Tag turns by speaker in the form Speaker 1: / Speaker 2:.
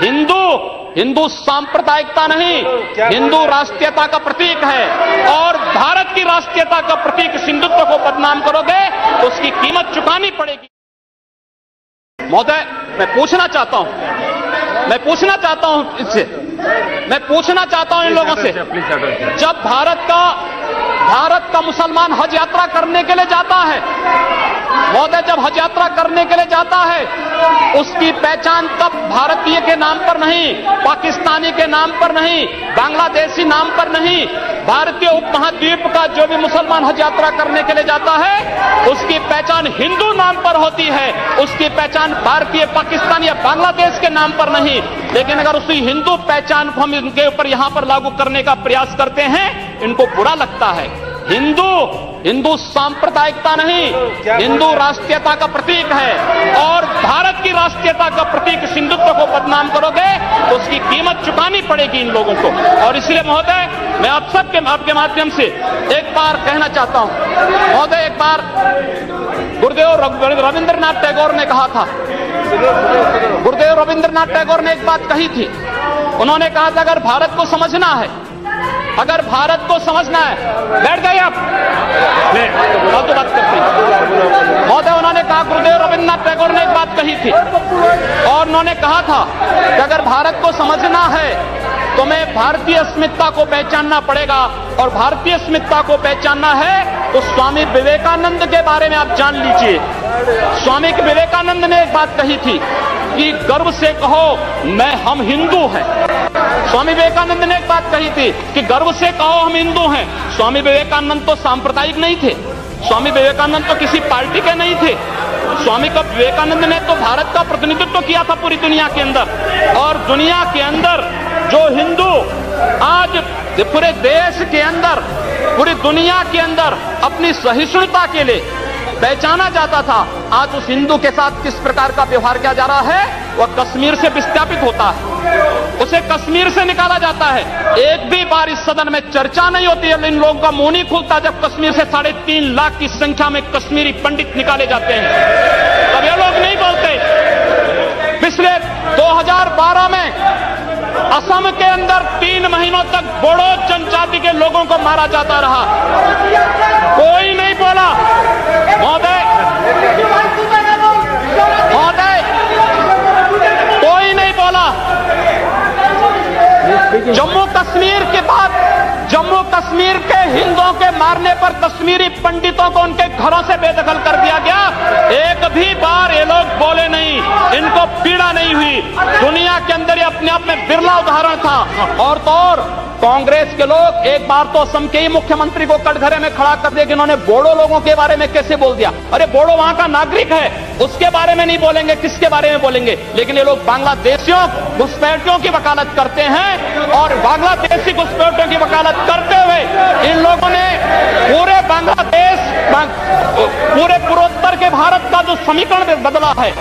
Speaker 1: हिंदू सांप्रदायिकता नहीं, हिंदू राष्ट्रीयता का प्रतीक है और भारत की राष्ट्रीयता का प्रतीक हिंदुत्व को बदनाम करोगे तो उसकी कीमत चुकानी पड़ेगी। महोदय, मैं पूछना चाहता हूं इन लोगों से, जब भारत का मुसलमान हज यात्रा करने के लिए जाता है, महोदय, जब हज यात्रा करने के लिए जाता है, उसकी पहचान तब भारतीय के नाम पर नहीं, पाकिस्तानी के नाम पर नहीं, बांग्लादेशी नाम पर नहीं, भारतीय उपमहाद्वीप का जो भी मुसलमान हज यात्रा करने के लिए जाता है, उसकी पहचान हिंदू नाम पर होती है, उसकी पहचान भारतीय, पाकिस्तानी या बांग्लादेश के नाम पर नहीं। लेकिन अगर उसी हिंदू पहचान को हम इनके ऊपर यहां पर लागू करने का प्रयास करते हैं, इनको बुरा लगता है। हिंदू सांप्रदायिकता नहीं, हिंदू राष्ट्रीयता का प्रतीक है और भारत की राष्ट्रीयता का प्रतीक हिंदुत्व को बदनाम करोगे तो उसकी कीमत चुकानी पड़ेगी इन लोगों को। और इसलिए महोदय, मैं आप सबके आपके माध्यम से एक बार कहना चाहता हूं, महोदय, एक बार गुरुदेव रविंद्रनाथ टैगोर ने कहा था, गुरुदेव रविंद्रनाथ टैगोर ने एक बात कही थी। उन्होंने कहा था, अगर भारत को समझना है, बैठ गए आप, तो बात करते हैं। महोदय, उन्होंने कहा, गुरुदेव रविंद्रनाथ टैगोर ने एक बात कही थी और उन्होंने कहा था कि अगर भारत को समझना है तो मैं भारतीय अस्मिता को पहचानना पड़ेगा, और भारतीय अस्मिता को पहचानना है तो स्वामी विवेकानंद के बारे में आप जान लीजिए। स्वामी विवेकानंद ने एक बात कही थी कि गर्व से कहो हम हिंदू हैं। स्वामी विवेकानंद ने एक बात कही थी कि गर्व से कहो हम हिंदू हैं। स्वामी विवेकानंद तो सांप्रदायिक नहीं थे, स्वामी विवेकानंद तो किसी पार्टी के नहीं थे। स्वामी विवेकानंद ने तो भारत का प्रतिनिधित्व किया था पूरी दुनिया के अंदर, और दुनिया के अंदर जो हिंदू आज पूरे देश के अंदर, पूरी दुनिया के अंदर अपनी सहिष्णुता के लिए पहचाना जाता था, आज उस हिंदू के साथ किस प्रकार का व्यवहार किया जा रहा है, वह कश्मीर से विस्थापित होता है, उसे कश्मीर से निकाला जाता है। एक भी बार इस सदन में चर्चा नहीं होती है, इन लोगों का मुंह नहीं खुलता जब कश्मीर से 3.5 लाख की संख्या में कश्मीरी पंडित निकाले जाते हैं, तब ये लोग नहीं बोलते। पिछले 2012 में असम के अंदर 3 महीनों तक बोडो जनजाति के लोगों को मारा जाता रहा, कोई नहीं बोला। महोदय, कोई नहीं बोला। जम्मू कश्मीर के बाद, जम्मू कश्मीर के हिंदुओं के मारने पर कश्मीरी पंडितों को उनके घरों से बेदखल कर दिया गया, एक भी बार ये लोग बोले नहीं, इनको पीड़ा नहीं हुई। दुनिया के अंदर ये अपने आप में बिरला उदाहरण था। और तो और कांग्रेस के लोग एक बार तो असम के ही मुख्यमंत्री को कटघरे में खड़ा कर दिया कि इन्होंने बोडो लोगों के बारे में कैसे बोल दिया। अरे बोडो वहां का नागरिक है, उसके बारे में नहीं बोलेंगे, किसके बारे में बोलेंगे? लेकिन ये लोग बांग्लादेशियों, घुसपैठियों की वकालत करते हैं, और बांग्लादेशी घुसपैठियों की वकालत करते हुए इन लोगों ने पूरे बांग्लादेश, पूरे पूर्वोत्तर के भारत का जो समीकरण बदला है।